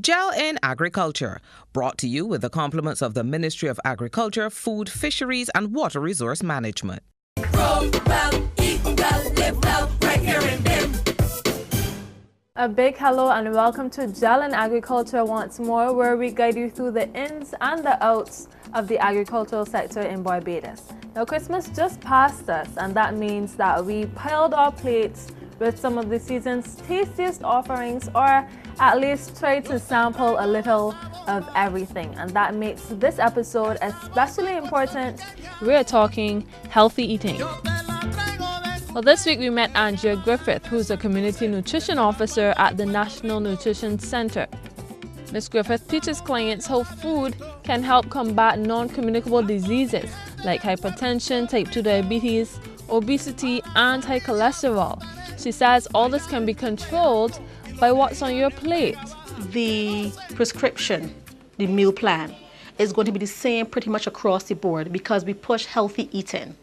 G.E.L in Agriculture, brought to you with the compliments of the Ministry of Agriculture, Food, Fisheries and Water Resource Management. Grow well, eat well, live well, right here in BIM. A big hello and welcome to G.E.L in Agriculture once more, where we guide you through the ins and the outs of the agricultural sector in Barbados. Now, Christmas just passed us, and that means that we piled our plates with some of the season's tastiest offerings, or at least tried to sample a little of everything. And that makes this episode especially important. We're talking healthy eating. Well, this week we met Andrea Griffith, who's a Community Nutrition Officer at the National Nutrition Center. Ms. Griffith teaches clients how food can help combat non-communicable diseases like hypertension, type 2 diabetes, obesity, and high cholesterol. She says all this can be controlled by what's on your plate. The prescription, the meal plan, is going to be the same pretty much across the board because we push healthy eating.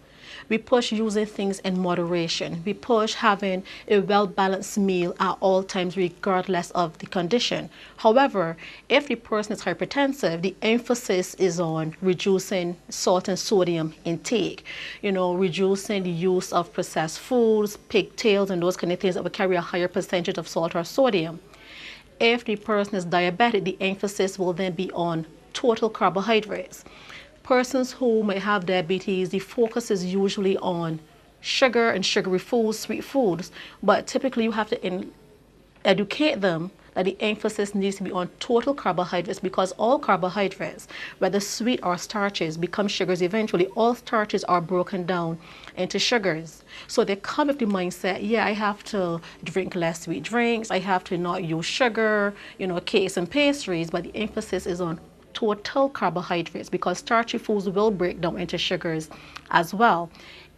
We push using things in moderation. We push having a well-balanced meal at all times regardless of the condition. However, if the person is hypertensive, the emphasis is on reducing salt and sodium intake, reducing the use of processed foods, pigtails, and those kind of things that will carry a higher percentage of salt or sodium. If the person is diabetic, the emphasis will then be on total carbohydrates. Persons who may have diabetes, the focus is usually on sugar and sugary foods, sweet foods, but typically you have to educate them that the emphasis needs to be on total carbohydrates, because all carbohydrates, whether sweet or starches, become sugars eventually. All starches are broken down into sugars. So they come with the mindset, yeah, I have to drink less sweet drinks, I have to not use sugar, cakes and pastries, but the emphasis is on total carbohydrates because starchy foods will break down into sugars as well.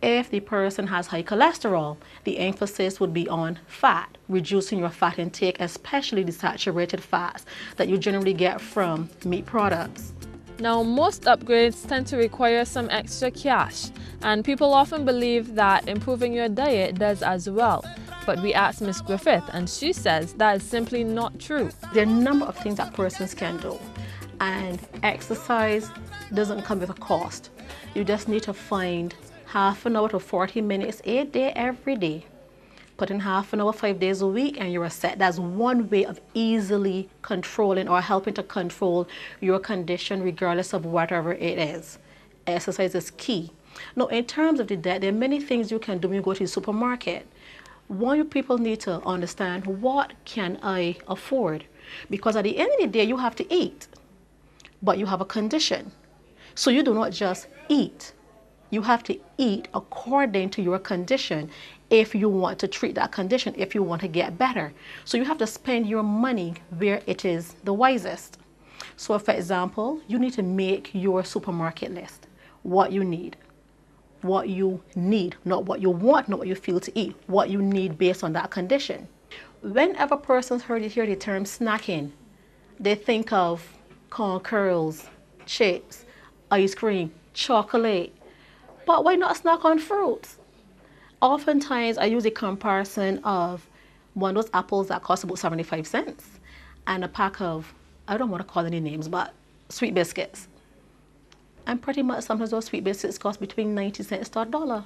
If the person has high cholesterol, the emphasis would be on fat, reducing your fat intake, especially the saturated fats that you generally get from meat products. Now, most upgrades tend to require some extra cash, and people often believe that improving your diet does as well. But we asked Ms. Griffith, and she says that is simply not true. There are a number of things that persons can do. And exercise doesn't come with a cost. You just need to find half an hour to 40 minutes a day every day. Put in half an hour 5 days a week and you're set. That's one way of easily controlling or helping to control your condition regardless of whatever it is. Exercise is key. Now, in terms of the diet, there are many things you can do when you go to the supermarket. One, people need to understand, what can I afford? Because at the end of the day, you have to eat. But you have a condition. So you do not just eat. You have to eat according to your condition if you want to treat that condition, if you want to get better. So you have to spend your money where it is the wisest. So for example, you need to make your supermarket list. What you need. What you need, not what you want, not what you feel to eat. What you need based on that condition. Whenever persons hear the term snacking, they think of corn curls, chips, ice cream, chocolate. But why not snack on fruits? Oftentimes, I use a comparison of one of those apples that cost about 75 cents and a pack of, I don't want to call any names, but sweet biscuits. And pretty much sometimes those sweet biscuits cost between 90 cents to $1,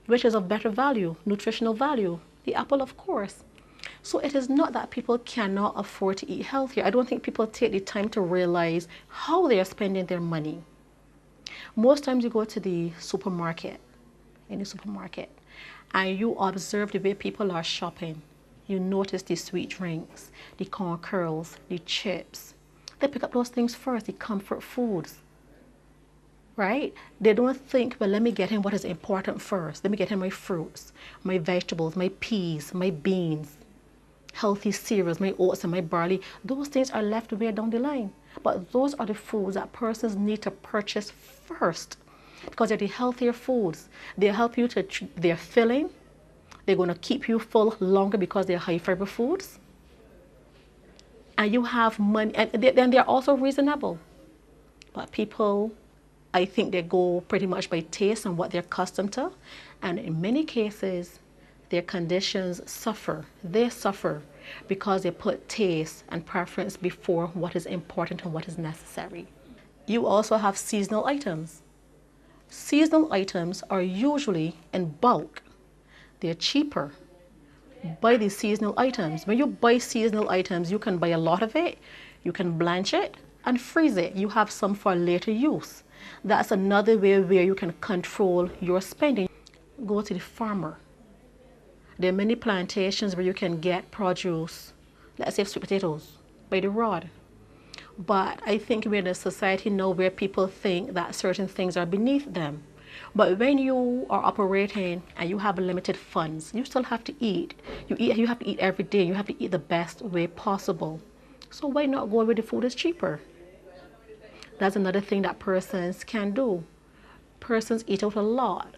which is of better value, nutritional value. The apple, of course. So it is not that people cannot afford to eat healthier. I don't think people take the time to realize how they are spending their money. Most times you go to the supermarket, and you observe the way people are shopping. You notice the sweet drinks, the corn curls, the chips. They pick up those things first, the comfort foods, right? They don't think, well, let me get in what is important first. Let me get in my fruits, my vegetables, my peas, my beans, healthy cereals, my oats and my barley. Those things are left way down the line. But those are the foods that persons need to purchase first because they're the healthier foods. They help you to, they're filling. They're going to keep you full longer because they're high fiber foods. And you have money, and then they're also reasonable. But people, I think they go pretty much by taste and what they're accustomed to. And in many cases, their conditions suffer. They suffer because they put taste and preference before what is important and what is necessary. You also have seasonal items. Seasonal items are usually in bulk. They're cheaper. Buy these seasonal items. When you buy seasonal items, you can buy a lot of it, you can blanch it and freeze it. You have some for later use. That's another way where you can control your spending. Go to the farmer. There are many plantations where you can get produce, let's say sweet potatoes, by the rod. But I think we're in a society now where people think that certain things are beneath them. But when you are operating and you have limited funds, you still have to eat. You have to eat every day. You have to eat the best way possible. So why not go where the food is cheaper? That's another thing that persons can do. Persons eat out a lot,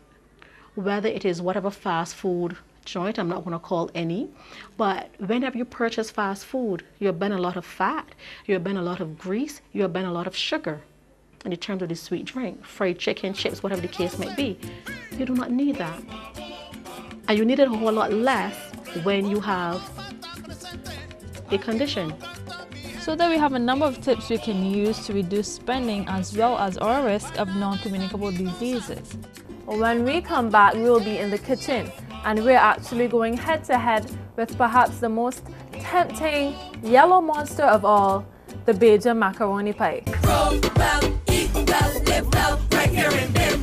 whether it is whatever fast food joint, I'm not going to call any, but whenever you purchase fast food, you're burning a lot of fat, you're burning a lot of grease, you're burning a lot of sugar. And in terms of the sweet drink, fried chicken, chips, whatever the case may be, you do not need that. And you need it a whole lot less when you have a condition. So that we have a number of tips we can use to reduce spending as well as our risk of non-communicable diseases. When we come back, we will be in the kitchen and we're actually going head to head with perhaps the most tempting yellow monster of all, the Bajan macaroni pie. Roll well, eat well, live well, right here in Bim.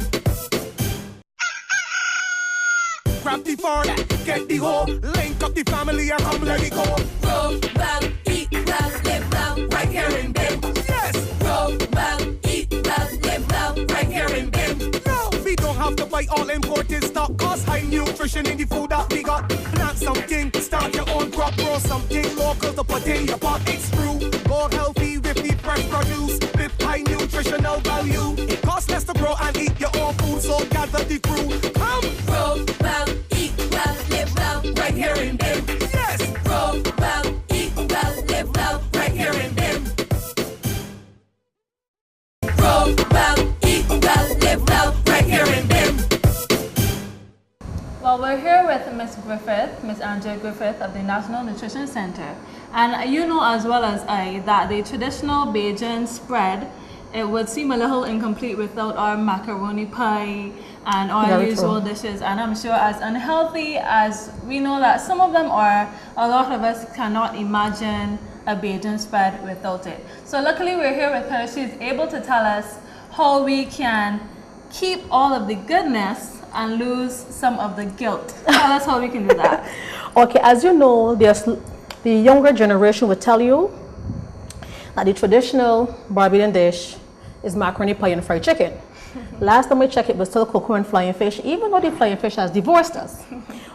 Grab the phone, get the hoe, link up the family and come let it go. Roll well, eat well, live well, right here in Bim. Yes! Roll well, eat well, live well, right here in Bim. No, we don't have to buy all imported stock, cause high nutrition in the food that we got. Plant something, start your own crop, grow something local to put in your pot. It's true, go healthy with the fresh produce, with high nutritional value. It costs less to grow and eat your own food, so gather the crew. Come! Roll well, eat well, live well, right here in Bim. Yes! Roll well, eat well, live well, right here in Bim. Roll well, eat well, live well, right here in Bim. Well, we're here with Miss Griffith, Miss Angela Griffith of the National Nutrition Center. And you know as well as I that the traditional Bajan spread, it would seem a little incomplete without our macaroni pie and our Very usual true. dishes. And I'm sure as unhealthy as we know that some of them are, a lot of us cannot imagine a Bajan spread without it. So luckily we're here with her. She's able to tell us how we can keep all of the goodness and lose some of the guilt. Tell us how we can do that. Okay, as you know, the younger generation will tell you that the traditional Barbadian dish is macaroni pie and fried chicken. Last time we checked, it was still cocoa and flying fish, even though the flying fish has divorced us.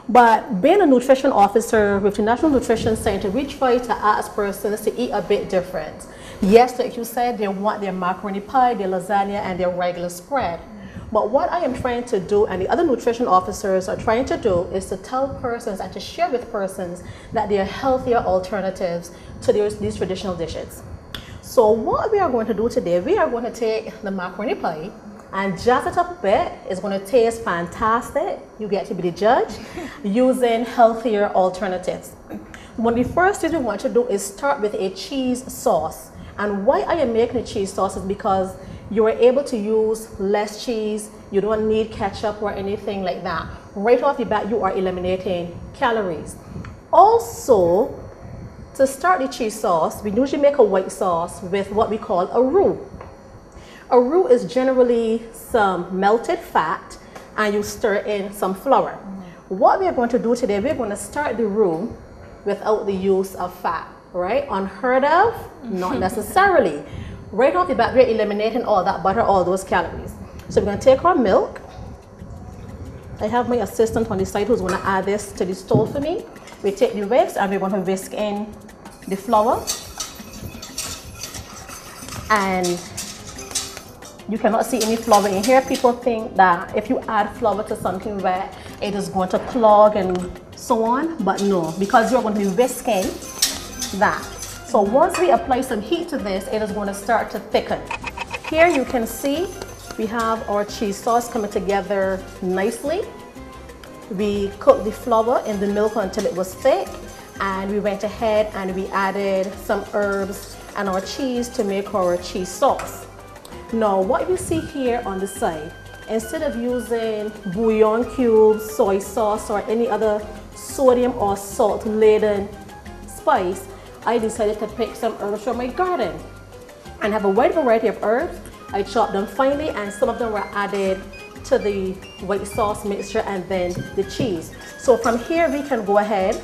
But being a nutrition officer with the National Nutrition Center, we try to ask persons to eat a bit different. Yes, like you said, they want their macaroni pie, their lasagna, and their regular spread. But what I am trying to do, and the other nutrition officers are trying to do, is to tell persons and to share with persons that there are healthier alternatives to these traditional dishes. So what we are going to do today, we are going to take the macaroni pie and jazz it up a bit. It's going to taste fantastic. You get to be the judge using healthier alternatives. One of the first things we want to do is start with a cheese sauce. And why I am making a cheese sauce is because you are able to use less cheese. You don't need ketchup or anything like that. Right off the bat, you are eliminating calories. Also, to start the cheese sauce, we usually make a white sauce with what we call a roux. A roux is generally some melted fat and you stir in some flour. What we are going to do today, we're going to start the roux without the use of fat, right? Unheard of? Not necessarily. Right off the bat, we're eliminating all that butter, all those calories. So we're going to take our milk. I have my assistant on the side who's going to add this to the stove for me. We take the whisk and we're going to whisk in the flour. And you cannot see any flour in here. People think that if you add flour to something wet, it is going to clog and so on. But no, because you're going to be whisking that. So once we apply some heat to this, it is going to start to thicken. Here you can see we have our cheese sauce coming together nicely. We cooked the flour in the milk until it was thick. And we went ahead and we added some herbs and our cheese to make our cheese sauce. Now what you see here on the side, instead of using bouillon cubes, soy sauce, or any other sodium or salt laden spice, I decided to pick some herbs from my garden and have a wide variety of herbs. I chopped them finely and some of them were added to the white sauce mixture and then the cheese. So from here we can go ahead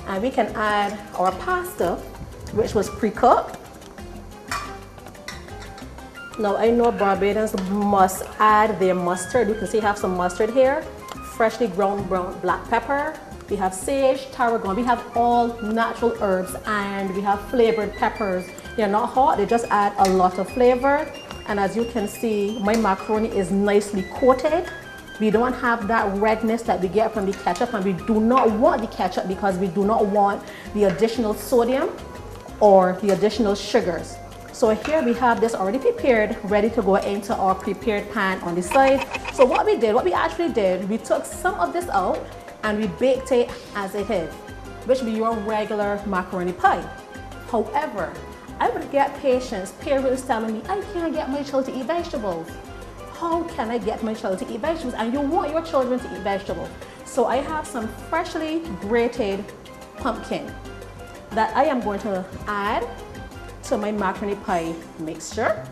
and we can add our pasta, which was pre-cooked. Now I know Barbadians must add their mustard. You can see I have some mustard here, freshly ground brown black pepper. We have sage, tarragon. We have all natural herbs and we have flavored peppers. They're not hot, they just add a lot of flavor. And as you can see, my macaroni is nicely coated. We don't have that redness that we get from the ketchup, and we do not want the ketchup because we do not want the additional sodium or the additional sugars. So here we have this already prepared, ready to go into our prepared pan on the side. So what we actually did, we took some of this out and we baked it as it is, which would be your regular macaroni pie. However, I would get parents telling me, I can't get my child to eat vegetables. How can I get my child to eat vegetables? And you want your children to eat vegetables. So I have some freshly grated pumpkin that I am going to add to my macaroni pie mixture.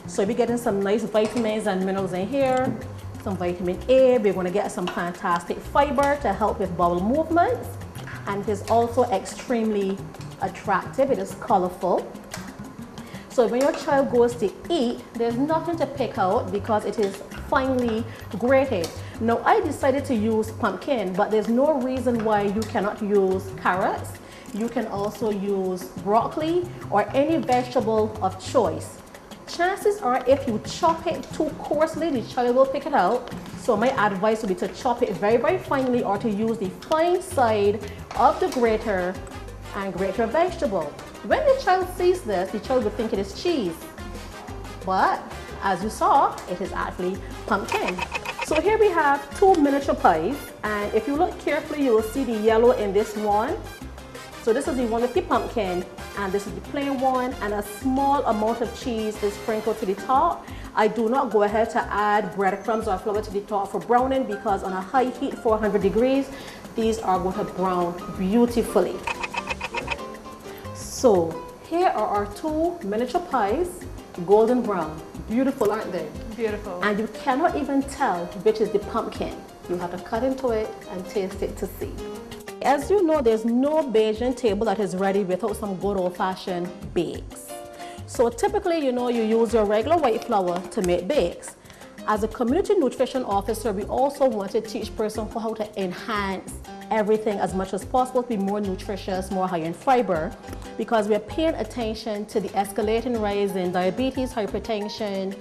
So we're getting some nice vitamins and minerals in here, some vitamin A. We're going to get some fantastic fiber to help with bowel movements, and it is also extremely attractive. It is colorful. So when your child goes to eat, there's nothing to pick out because it is finely grated. Now I decided to use pumpkin, but there's no reason why you cannot use carrots. You can also use broccoli or any vegetable of choice. Chances are if you chop it too coarsely, the child will pick it out. So my advice would be to chop it very, very finely or to use the fine side of the grater and grate your vegetable. When the child sees this, the child will think it is cheese. But as you saw, it is actually pumpkin. So here we have two miniature pies, and if you look carefully, you will see the yellow in this one. So this is the one with the pumpkin, and this is the plain one, and a small amount of cheese is sprinkled to the top. I do not go ahead to add breadcrumbs or flour to the top for browning because on a high heat, 400 degrees, these are going to brown beautifully. So here are our two miniature pies, golden brown. Beautiful, aren't they? Beautiful. And you cannot even tell which is the pumpkin. You have to cut into it and taste it to see. As you know, there's no Bajan table that is ready without some good old-fashioned bakes. So typically, you know, you use your regular white flour to make bakes. As a community nutrition officer, we also want to teach persons how to enhance everything as much as possible to be more nutritious, more high in fiber, because we're paying attention to the escalating rise in diabetes, hypertension,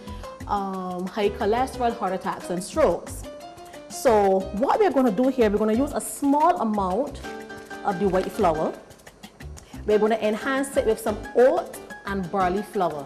high cholesterol, heart attacks, and strokes. So what we're going to do here, we're going to use a small amount of the white flour. We're going to enhance it with some oat and barley flour.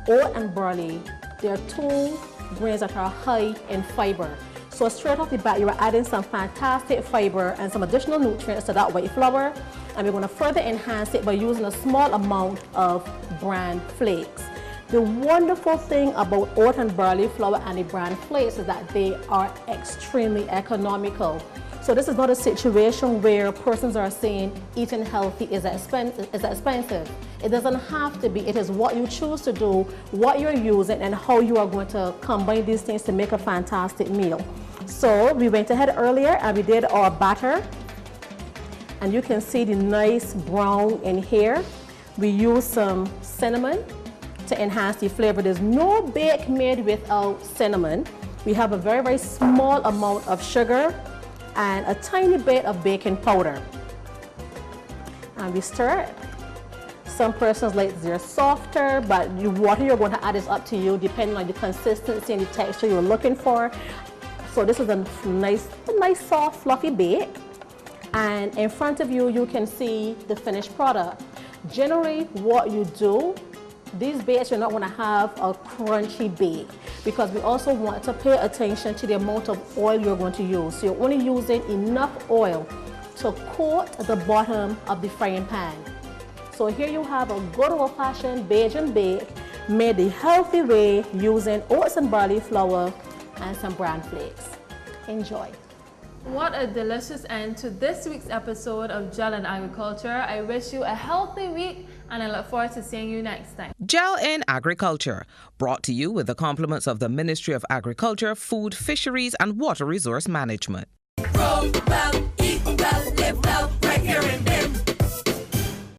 Oat and barley, they are two grains that are high in fiber. So straight off the bat, you are adding some fantastic fiber and some additional nutrients to that white flour. And we're going to further enhance it by using a small amount of bran flakes. The wonderful thing about oat and barley flour and the bran flakes is that they are extremely economical. So this is not a situation where persons are saying eating healthy is expensive. It doesn't have to be. It is what you choose to do, what you're using, and how you are going to combine these things to make a fantastic meal. So we went ahead earlier and we did our batter. And you can see the nice brown in here. We used some cinnamon to enhance the flavor. There's no bake made without cinnamon. We have a very, very small amount of sugar and a tiny bit of baking powder. And we stir it. Some persons like they're softer, but the water you're going to add is up to you depending on the consistency and the texture you're looking for. So this is a nice soft, fluffy bake. And in front of you, you can see the finished product. Generally, what you do, these bakes, you're not going to have a crunchy bake because we also want to pay attention to the amount of oil you're going to use. So you're only using enough oil to coat the bottom of the frying pan. So here you have a good old-fashioned beige and bake made the healthy way using oats and barley flour and some bran flakes. Enjoy. What a delicious end to this week's episode of G.E.L in Agriculture. I wish you a healthy week and I look forward to seeing you next time. G.E.L in Agriculture, brought to you with the compliments of the Ministry of Agriculture, Food, Fisheries and Water Resource Management. Grow well, eat well, live well.